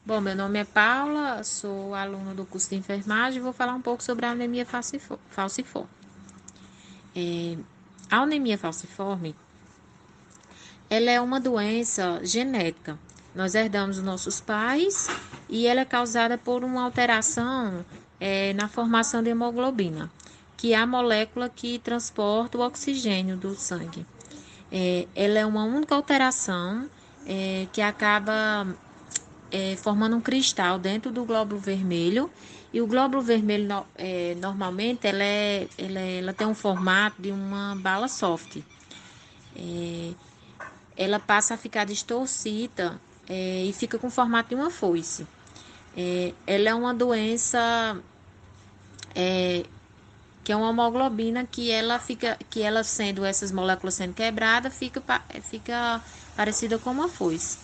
Bom, meu nome é Paula, sou aluna do curso de enfermagem e vou falar um pouco sobre a anemia falciforme. A anemia falciforme, ela é uma doença genética. Nós herdamos dos nossos pais e ela é causada por uma alteração na formação de hemoglobina, que é a molécula que transporta o oxigênio do sangue. Ela é uma única alteração que acaba formando um cristal dentro do glóbulo vermelho. E o glóbulo vermelho, normalmente, ela tem um formato de uma bala soft. Ela passa a ficar distorcida e fica com o formato de uma foice. Ela é uma doença que é uma hemoglobina que ela sendo essas moléculas sendo quebradas, fica parecida com uma foice.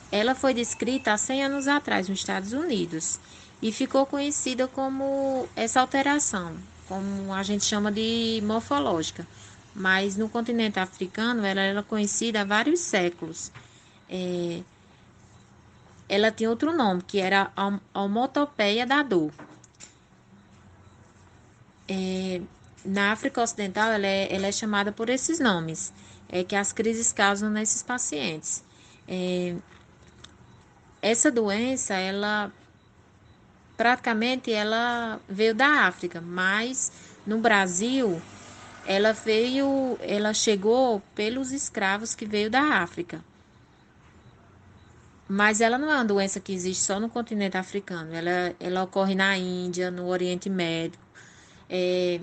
Ela foi descrita há 100 anos atrás nos Estados Unidos e ficou conhecida como essa alteração, como a gente chama de morfológica. Mas no continente africano ela era conhecida há vários séculos. É, ela tinha outro nome, que era a homotopeia da dor. Na África Ocidental ela é chamada por esses nomes, que as crises causam nesses pacientes. É, essa doença, ela veio da África, mas no Brasil ela chegou pelos escravos que veio da África. Mas ela não é uma doença que existe só no continente africano. Ela ocorre na Índia, no Oriente Médio, é,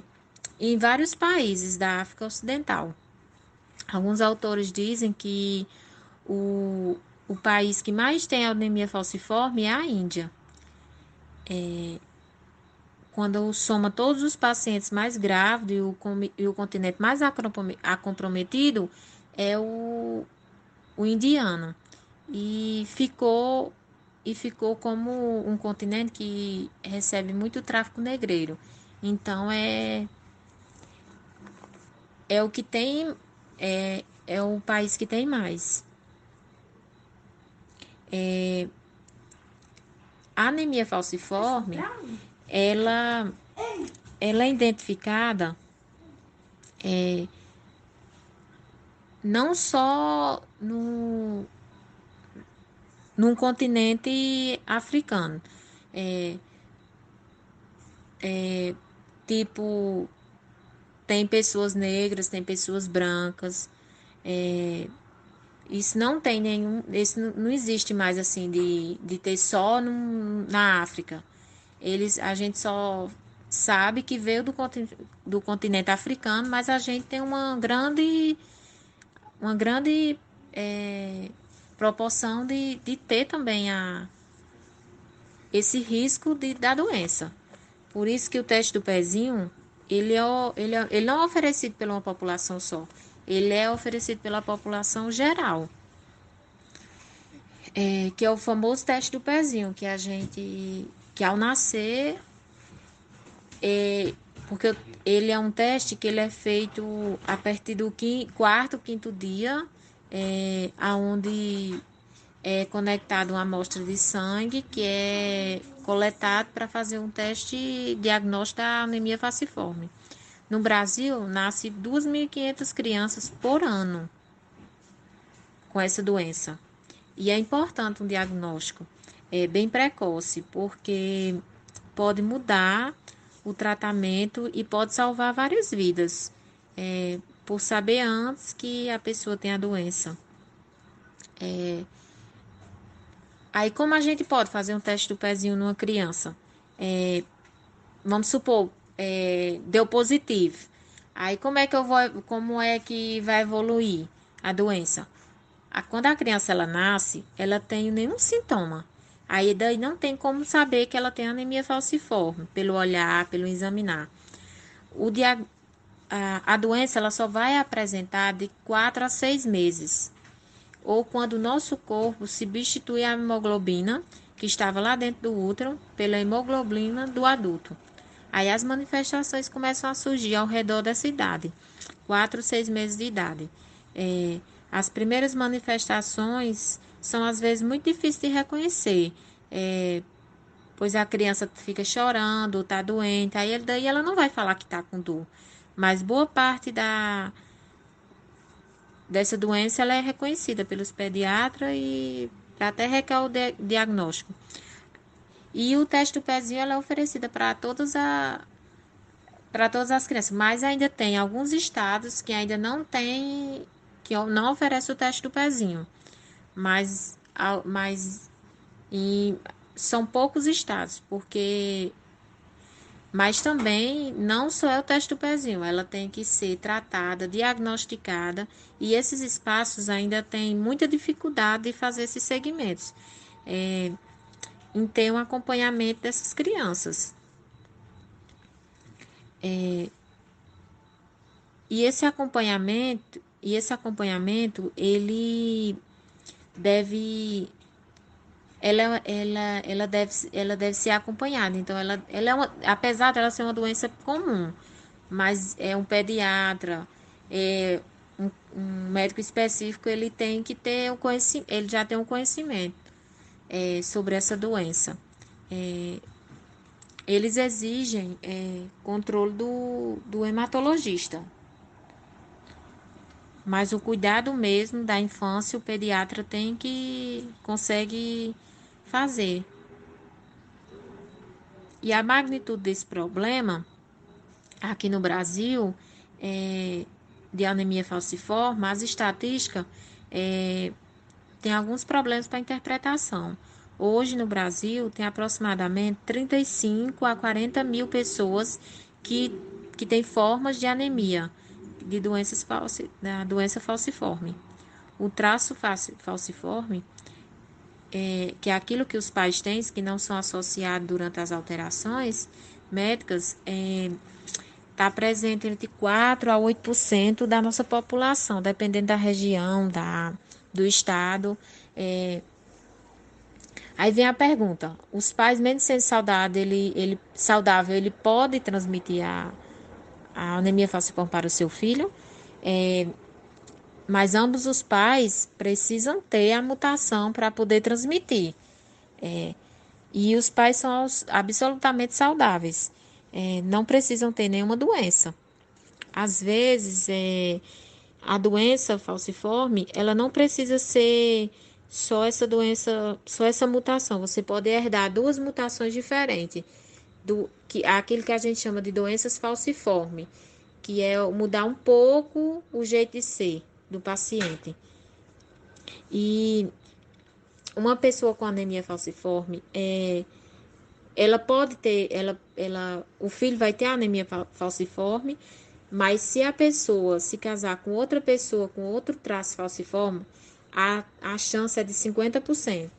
e em vários países da África Ocidental. Alguns autores dizem que o, o país que mais tem anemia falciforme é a Índia. Quando soma todos os pacientes mais grávidos e o continente mais acometido é o indiano. E ficou como um continente que recebe muito tráfico negreiro. Então é o que tem, é o país que tem mais. A anemia falciforme, ela, ela é identificada não só num continente africano. É, tipo, tem pessoas negras, tem pessoas brancas. É, isso não tem nenhum. Isso não existe mais assim de ter só na África. A gente só sabe que veio do continente africano, mas a gente tem uma grande é, proporção de ter também esse risco da doença. Por isso que o teste do pezinho, ele não é oferecido pela uma população só. Ele é oferecido pela população geral. Que é o famoso teste do pezinho, que ao nascer, porque ele é um teste que ele é feito a partir do quarto, quinto dia, aonde é conectado uma amostra de sangue que é coletado para fazer um teste diagnóstico da anemia falciforme. No Brasil, nasce 2.500 crianças por ano com essa doença. E é importante um diagnóstico bem precoce, porque pode mudar o tratamento e pode salvar várias vidas, por saber antes que a pessoa tem a doença. Aí, como a gente pode fazer um teste do pezinho numa criança? Vamos supor, deu positivo. Aí, como é que vai evoluir a doença? Quando a criança ela nasce, ela tem nenhum sintoma. Aí daí não tem como saber que ela tem anemia falciforme, pelo olhar, pelo examinar. O dia, a doença ela só vai apresentar de 4 a 6 meses, ou quando o nosso corpo substitui a hemoglobina que estava lá dentro do útero pela hemoglobina do adulto. Aí as manifestações começam a surgir ao redor dessa idade, 4, 6 meses de idade. As primeiras manifestações são às vezes muito difíceis de reconhecer. É, pois a criança fica chorando, está doente, aí daí ela não vai falar que está com dor. Mas boa parte dessa doença ela é reconhecida pelos pediatras e até requer o diagnóstico. E o teste do pezinho ela é oferecida para todas as crianças, mas ainda tem alguns estados que ainda não tem, que não oferece o teste do pezinho. Mas e são poucos estados, porque mas também não só é o teste do pezinho, ela tem que ser tratada, diagnosticada, e esses espaços ainda têm muita dificuldade de fazer esses segmentos, em ter um acompanhamento dessas crianças. Ele deve ela deve ser acompanhada. Então, ela é apesar dela ser uma doença comum, mas é um pediatra, é um médico específico, ele tem que ter o conhecimento, ele já tem um conhecimento sobre essa doença. É, eles exigem controle do hematologista, mas o cuidado mesmo da infância, o pediatra consegue fazer. E a magnitude desse problema aqui no Brasil, de anemia falciforme, as estatísticas têm alguns problemas para interpretação. Hoje no Brasil tem aproximadamente 35 a 40 mil pessoas que, que têm formas de anemia, de da doença falciforme. O traço falciforme, que é aquilo que os pais têm, que não são associados durante as alterações médicas, está presente entre 4 a 8% da nossa população, dependendo da região, do estado. Aí vem a pergunta: os pais, mesmo sendo saudável, ele pode transmitir a anemia falciforme para o seu filho? É, mas ambos os pais precisam ter a mutação para poder transmitir. E os pais são absolutamente saudáveis, não precisam ter nenhuma doença. Às vezes, a doença falciforme, ela não precisa ser só essa doença, só essa mutação. Você pode herdar duas mutações diferentes, aquilo que a gente chama de doenças falciforme, que é mudar um pouco o jeito de ser do paciente. E uma pessoa com anemia falciforme, ela pode ter, o filho vai ter anemia falciforme, mas se a pessoa se casar com outra pessoa com outro traço falciforme, a chance é de 50%.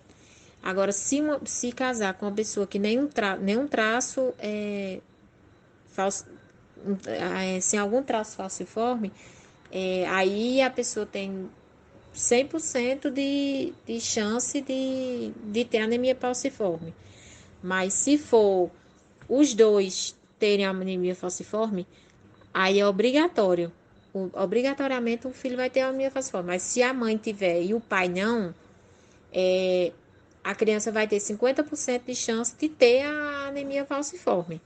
Agora, se casar com uma pessoa que nenhum traço sem algum traço falciforme, aí a pessoa tem 100% de chance de ter anemia falciforme. Mas se for os dois terem anemia falciforme, aí é obrigatório. Obrigatoriamente o filho vai ter anemia falciforme. Mas se a mãe tiver e o pai não, a criança vai ter 50% de chance de ter a anemia falciforme.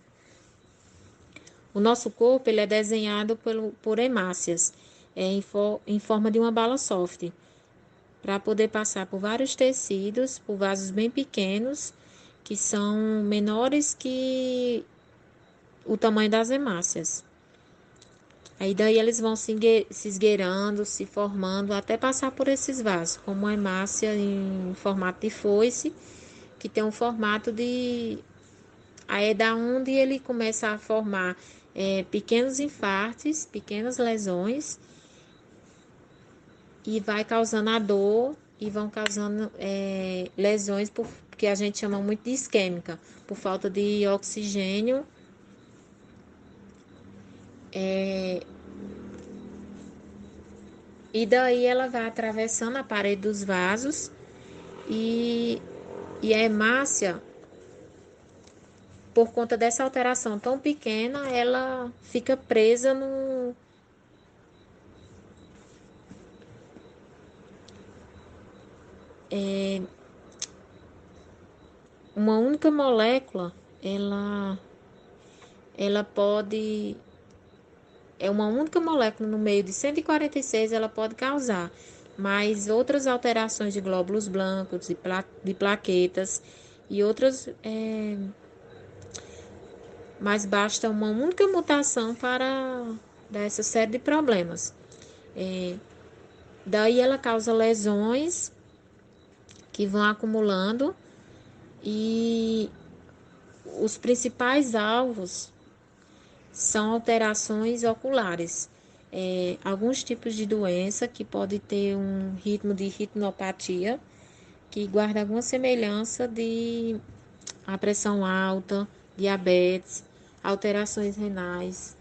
O nosso corpo ele é desenhado por hemácias, em forma de uma bala soft, para poder passar por vários tecidos, por vasos bem pequenos, que são menores que o tamanho das hemácias. Aí daí eles vão se esgueirando, se formando, até passar por esses vasos, como a hemácia em formato de foice, que tem um formato de... Aí é da onde ele começa a formar pequenos infartos, pequenas lesões, e vai causando a dor e vão causando lesões que a gente chama muito de isquêmica, por falta de oxigênio. E daí ela vai atravessando a parede dos vasos e, e a hemácia, por conta dessa alteração tão pequena, ela fica presa no... Uma única molécula, ela pode, é uma única molécula no meio de 146, ela pode causar, mas outras alterações de glóbulos blancos, de plaquetas e outras, mas basta uma única mutação para dar essa série de problemas. Daí ela causa lesões que vão acumulando e os principais alvos são alterações oculares. Alguns tipos de doença que pode ter um ritmo de retinopatia, que guarda alguma semelhança de a pressão alta, diabetes, alterações renais.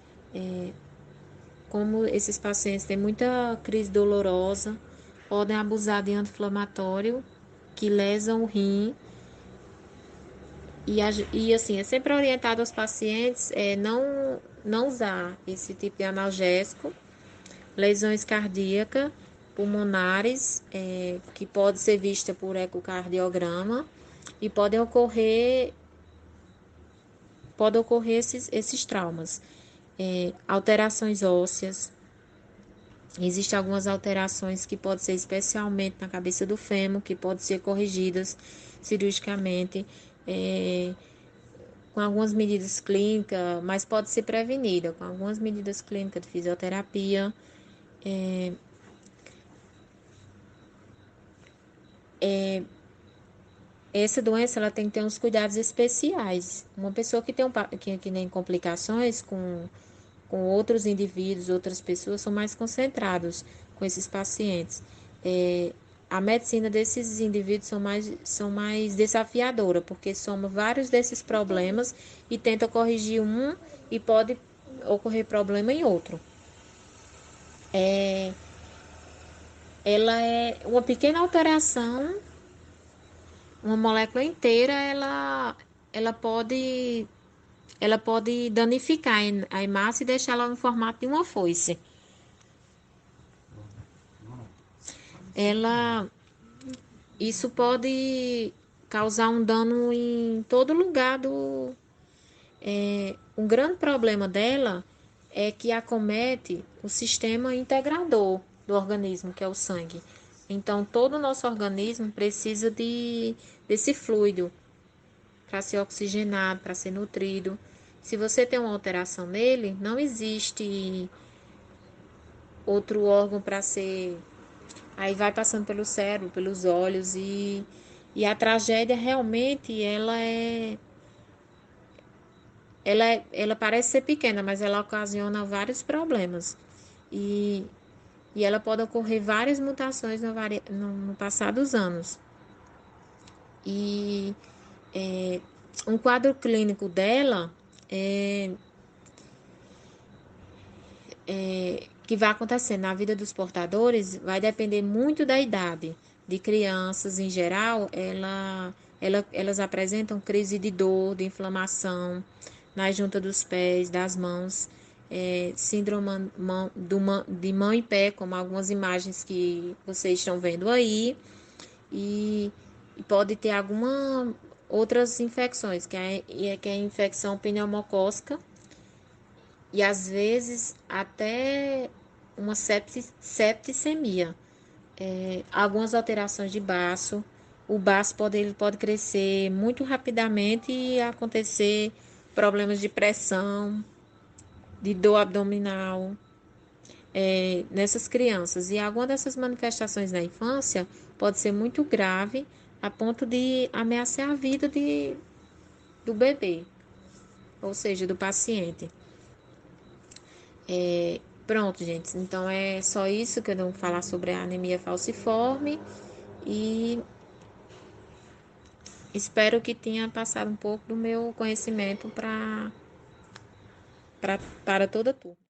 Como esses pacientes têm muita crise dolorosa, podem abusar de anti-inflamatório que lesam o rim. E assim, é sempre orientado aos pacientes não usar esse tipo de analgésico, lesões cardíacas, pulmonares, que pode ser vista por ecocardiograma e pode ocorrer esses traumas. Alterações ósseas, existem algumas alterações que podem ser especialmente na cabeça do fêmur, que podem ser corrigidas cirurgicamente, com algumas medidas clínicas, mas pode ser prevenida com algumas medidas clínicas de fisioterapia. Essa doença ela tem que ter uns cuidados especiais. Uma pessoa que que tem complicações com outros indivíduos, outras pessoas, são mais concentrados com esses pacientes. A medicina desses indivíduos são mais desafiadora, porque soma vários desses problemas e tenta corrigir um e pode ocorrer problema em outro. Ela é uma pequena alteração, uma molécula inteira, ela pode, ela pode danificar a hemácia e deixar ela no formato de uma foice. Ela, isso pode causar um dano em todo lugar um grande problema dela é que acomete o sistema integrador do organismo, que é o sangue. Então, todo o nosso organismo precisa desse fluido para ser oxigenado, para ser nutrido. Se você tem uma alteração nele, não existe outro órgão para ser. Aí vai passando pelo cérebro, pelos olhos e a tragédia realmente ela parece ser pequena, mas ela ocasiona vários problemas. E, e ela pode ocorrer várias mutações no passar dos anos. E um quadro clínico dela que vai acontecer na vida dos portadores vai depender muito da idade. De crianças, em geral, elas apresentam crise de dor, de inflamação na junta dos pés, das mãos, síndrome de mão em pé, como algumas imagens que vocês estão vendo aí, e pode ter alguma outras infecções, que é a infecção pneumocócica, e às vezes até uma septicemia. Algumas alterações de baço. O baço ele pode crescer muito rapidamente e acontecer problemas de pressão, de dor abdominal nessas crianças. E alguma dessas manifestações na infância pode ser muito grave a ponto de ameaçar a vida do bebê, ou seja, do paciente. Pronto, gente. Então é só isso que eu devo falar sobre a anemia falciforme e espero que tenha passado um pouco do meu conhecimento para toda a turma.